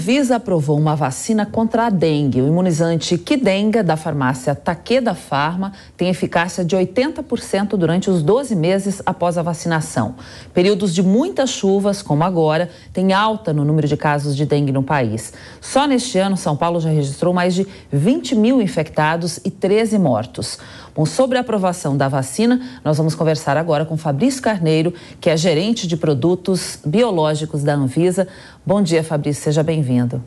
Anvisa aprovou uma vacina contra a dengue. O imunizante Qdenga, da farmácia Takeda Pharma, tem eficácia de 80% durante os 12 meses após a vacinação. Períodos de muitas chuvas, como agora, têm alta no número de casos de dengue no país. Só neste ano, São Paulo já registrou mais de 20 mil infectados e 13 mortos. Bom, sobre a aprovação da vacina, nós vamos conversar agora com Fabrício Carneiro, que é gerente de produtos biológicos da Anvisa. Bom dia, Fabrício, seja bem-vindo.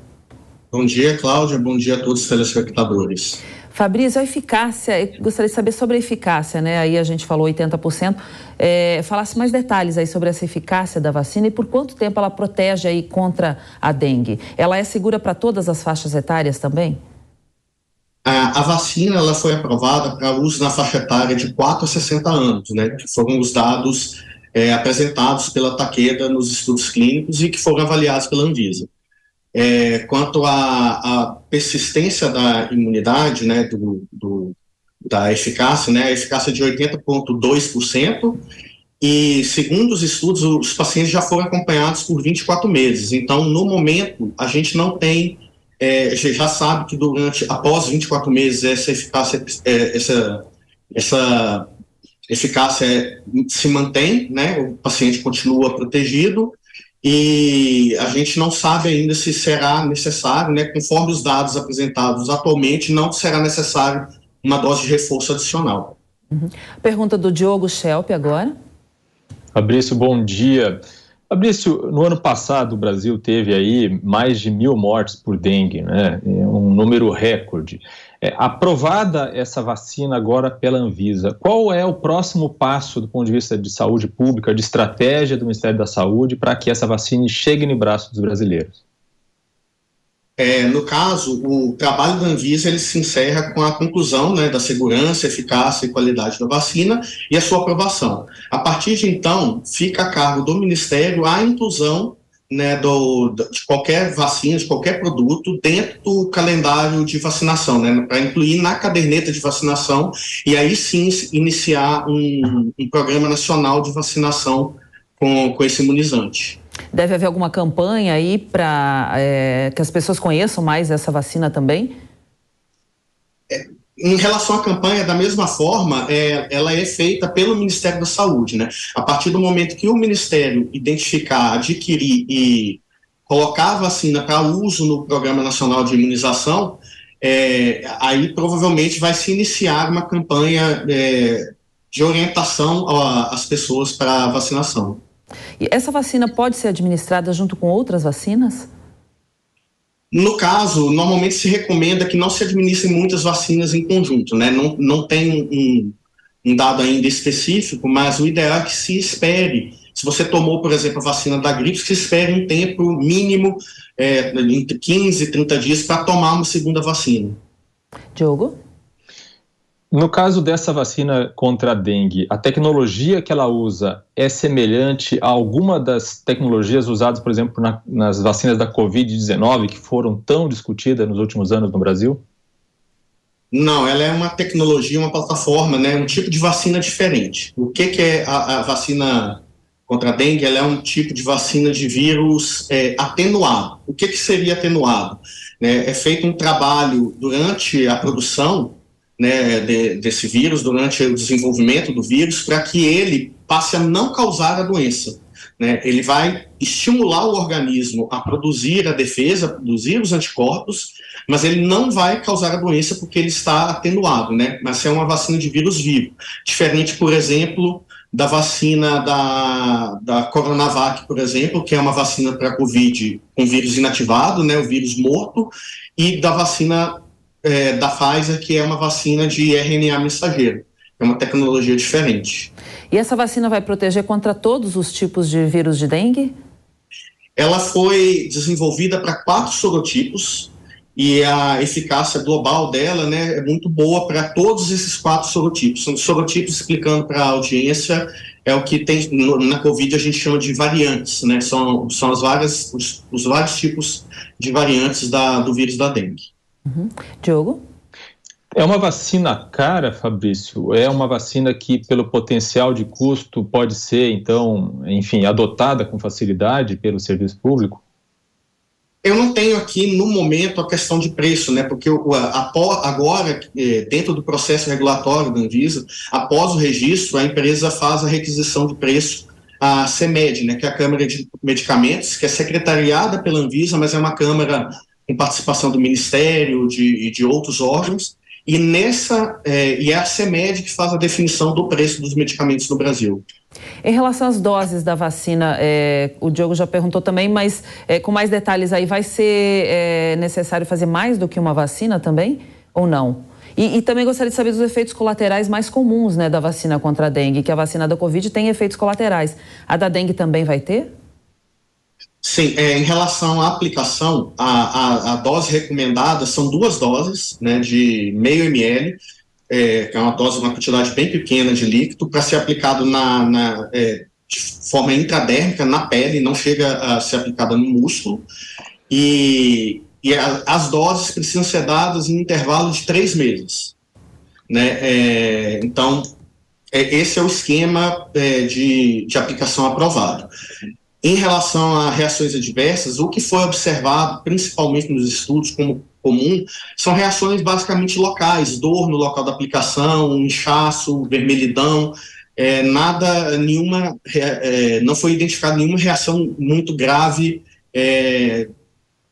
Bom dia, Cláudia. Bom dia a todos os telespectadores. Fabrício, a eficácia, eu gostaria de saber sobre a eficácia, né? Aí a gente falou 80%. Falasse mais detalhes aí sobre essa eficácia da vacina e por quanto tempo ela protege aí contra a dengue. Ela é segura para todas as faixas etárias também? A vacina ela foi aprovada para uso na faixa etária de 4 a 60 anos, né? Que foram os dados apresentados pela Takeda nos estudos clínicos e que foram avaliados pela Anvisa. Quanto à persistência da imunidade, né, da eficácia, né, a eficácia de 80,2%, e segundo os estudos, os pacientes já foram acompanhados por 24 meses. Então, no momento, a gente não tem, já sabe que após 24 meses, essa eficácia se mantém, né, o paciente continua protegido, e a gente não sabe ainda se será necessário, né, conforme os dados apresentados atualmente, não será necessário uma dose de reforço adicional. Pergunta do Diogo Schelp agora. Fabrício, bom dia. Fabrício, no ano passado o Brasil teve aí mais de 1.000 mortes por dengue, né? Um número recorde. Aprovada essa vacina agora pela Anvisa, qual é o próximo passo do ponto de vista de saúde pública, de estratégia do Ministério da Saúde para que essa vacina chegue no braço dos brasileiros? No caso, o trabalho da Anvisa ele se encerra com a conclusão, né, da segurança, eficácia e qualidade da vacina e a sua aprovação. A partir de então, fica a cargo do Ministério a inclusão, né, de qualquer vacina, de qualquer produto dentro do calendário de vacinação, né, para incluir na caderneta de vacinação e aí sim iniciar um programa nacional de vacinação com esse imunizante. Deve haver alguma campanha aí para que as pessoas conheçam mais essa vacina também? Em relação à campanha, da mesma forma, ela é feita pelo Ministério da Saúde, né? A partir do momento que o Ministério identificar, adquirir e colocar a vacina para uso no Programa Nacional de Imunização, aí provavelmente vai se iniciar uma campanha de orientação às pessoas para a vacinação. E essa vacina pode ser administrada junto com outras vacinas? No caso, normalmente se recomenda que não se administrem muitas vacinas em conjunto, né? Não tem um dado ainda específico, mas o ideal é que se espere. Se você tomou, por exemplo, a vacina da gripe, se espere um tempo mínimo, entre 15 e 30 dias, para tomar uma segunda vacina. Diogo? No caso dessa vacina contra a dengue, a tecnologia que ela usa é semelhante a alguma das tecnologias usadas, por exemplo, nas vacinas da Covid-19, que foram tão discutidas nos últimos anos no Brasil? Não, ela é uma tecnologia, uma plataforma, né, um tipo de vacina diferente. O que é a vacina contra a dengue? Ela é um tipo de vacina de vírus atenuado. O que seria atenuado? É feito um trabalho durante a produção, né, desse vírus, durante o desenvolvimento do vírus, para que ele passe a não causar a doença, né? Ele vai estimular o organismo a produzir a defesa, a produzir os anticorpos, mas ele não vai causar a doença porque ele está atenuado, né? Mas é uma vacina de vírus vivo, diferente, por exemplo, da vacina da Coronavac, por exemplo, que é uma vacina para Covid com vírus inativado, né, o vírus morto, e da vacina da Pfizer, que é uma vacina de RNA mensageiro. É uma tecnologia diferente. E essa vacina vai proteger contra todos os tipos de vírus de dengue? Ela foi desenvolvida para 4 sorotipos e a eficácia global dela, né, é muito boa para todos esses 4 sorotipos. São sorotipos, explicando para a audiência, é o que tem na Covid a gente chama de variantes, né? São os vários tipos de variantes do vírus da dengue. Diogo? É uma vacina cara, Fabrício? É uma vacina que, pelo potencial de custo, pode ser, então, enfim, adotada com facilidade pelo serviço público? Eu não tenho aqui, no momento, a questão de preço, né? Porque agora, dentro do processo regulatório da Anvisa, após o registro, a empresa faz a requisição de preço à CMED, né? Que é a Câmara de Medicamentos, que é secretariada pela Anvisa, mas é uma câmara com participação do Ministério e de outros órgãos, e é a CMED que faz a definição do preço dos medicamentos no Brasil. Em relação às doses da vacina, o Diogo já perguntou também, mas com mais detalhes aí, vai ser necessário fazer mais do que uma vacina também, ou não? E também gostaria de saber dos efeitos colaterais mais comuns, né, da vacina contra a dengue, que a vacina da Covid tem efeitos colaterais. A da dengue também vai ter? Sim, em relação à aplicação, a dose recomendada são 2 doses, né, de meio ml, que é uma quantidade bem pequena de líquido, para ser aplicado de forma intradérmica na pele, não chega a ser aplicada no músculo, e as doses precisam ser dadas em intervalo de 3 meses. Né? Então, esse é o esquema de aplicação aprovado. Em relação a reações adversas, o que foi observado, principalmente nos estudos como comum, são reações basicamente locais, dor no local da aplicação, inchaço, vermelhidão, não foi identificada nenhuma reação muito grave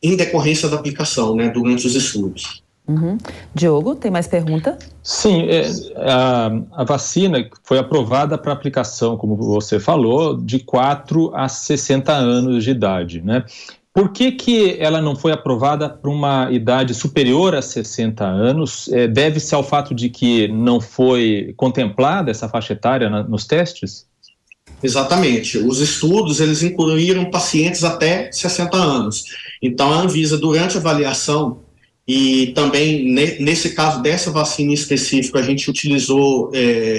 em decorrência da aplicação, né, durante os estudos. Uhum. Diogo, tem mais pergunta? Sim, a vacina foi aprovada para aplicação, como você falou, de 4 a 60 anos de idade, né? Por que ela não foi aprovada para uma idade superior a 60 anos? Deve-se ao fato de que não foi contemplada essa faixa etária nos testes? Exatamente. Os estudos, eles incluíram pacientes até 60 anos. Então, a Anvisa, durante a avaliação, e também, nesse caso dessa vacina em específico, a gente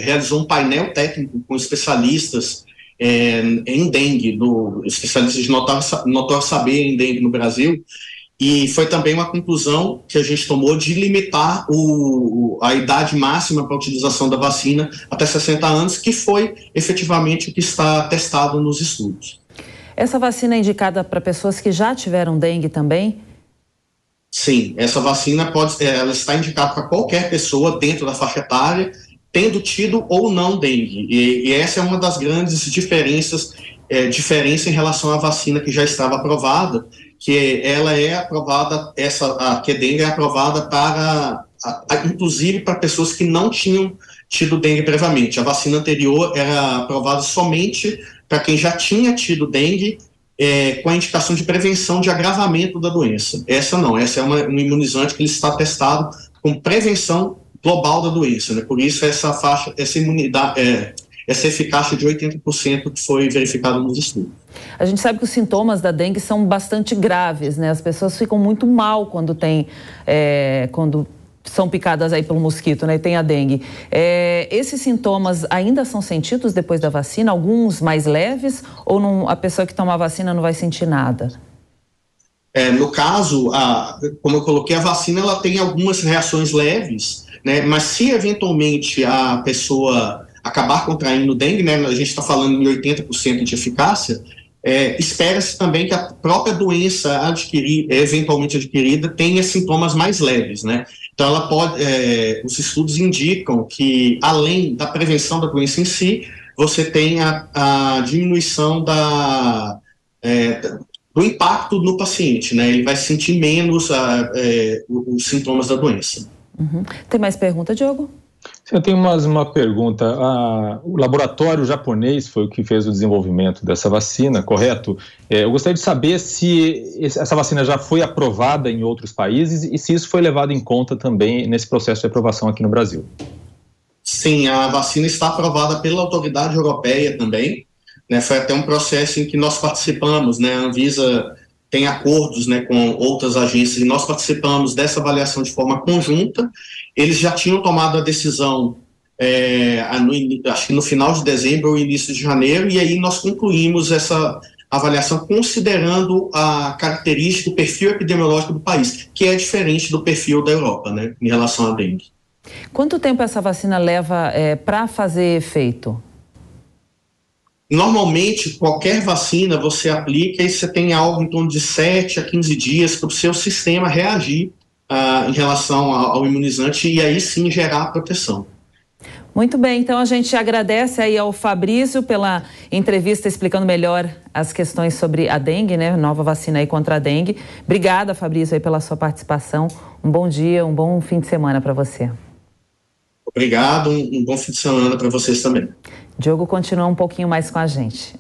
realizou um painel técnico com especialistas em dengue, especialistas de notório saber em dengue no Brasil, e foi também uma conclusão que a gente tomou de limitar a idade máxima para a utilização da vacina até 60 anos, que foi efetivamente o que está testado nos estudos. Essa vacina é indicada para pessoas que já tiveram dengue também? Sim, essa vacina ela está indicada para qualquer pessoa dentro da faixa etária, tendo tido ou não dengue. E essa é uma das grandes diferença em relação à vacina que já estava aprovada, que ela é aprovada, a dengue é aprovada inclusive para pessoas que não tinham tido dengue previamente. A vacina anterior era aprovada somente para quem já tinha tido dengue, com a indicação de prevenção de agravamento da doença. Essa não, essa é um imunizante que ele está testado com prevenção global da doença, né? Por isso essa imunidade, essa eficácia de 80% que foi verificada nos estudos. A gente sabe que os sintomas da dengue são bastante graves, né? As pessoas ficam muito mal quando são picadas aí pelo mosquito, né? E tem a dengue. Esses sintomas ainda são sentidos depois da vacina? Alguns mais leves? Ou não, a pessoa que toma a vacina não vai sentir nada? No caso, como eu coloquei, a vacina ela tem algumas reações leves, né? Mas se eventualmente a pessoa acabar contraindo dengue, né? A gente está falando em 80% de eficácia, espera-se também que a própria doença eventualmente adquirida tenha sintomas mais leves, né? Então, os estudos indicam que, além da prevenção da doença em si, você tem a diminuição do impacto no paciente, né? Ele vai sentir menos os sintomas da doença. Uhum. Tem mais pergunta, Diogo? Eu tenho mais uma pergunta. O laboratório japonês foi o que fez o desenvolvimento dessa vacina, correto? Eu gostaria de saber se essa vacina já foi aprovada em outros países e se isso foi levado em conta também nesse processo de aprovação aqui no Brasil. Sim, a vacina está aprovada pela autoridade europeia também, né? Foi até um processo em que nós participamos, né? A Anvisa tem acordos, né, com outras agências e nós participamos dessa avaliação de forma conjunta. Eles já tinham tomado a decisão, acho que no final de dezembro ou início de janeiro, e aí nós concluímos essa avaliação considerando a característica, o perfil epidemiológico do país, que é diferente do perfil da Europa, né, em relação à dengue. Quanto tempo essa vacina leva para fazer efeito? Normalmente, qualquer vacina você aplica e você tem algo em torno de 7 a 15 dias para o seu sistema reagir em relação ao imunizante e aí sim gerar proteção. Muito bem, então a gente agradece aí ao Fabrício pela entrevista explicando melhor as questões sobre a dengue, né? Nova vacina aí contra a dengue. Obrigada, Fabrício, aí pela sua participação. Um bom dia, um bom fim de semana para você. Obrigado, um bom fim de semana para vocês também. Diogo continua um pouquinho mais com a gente.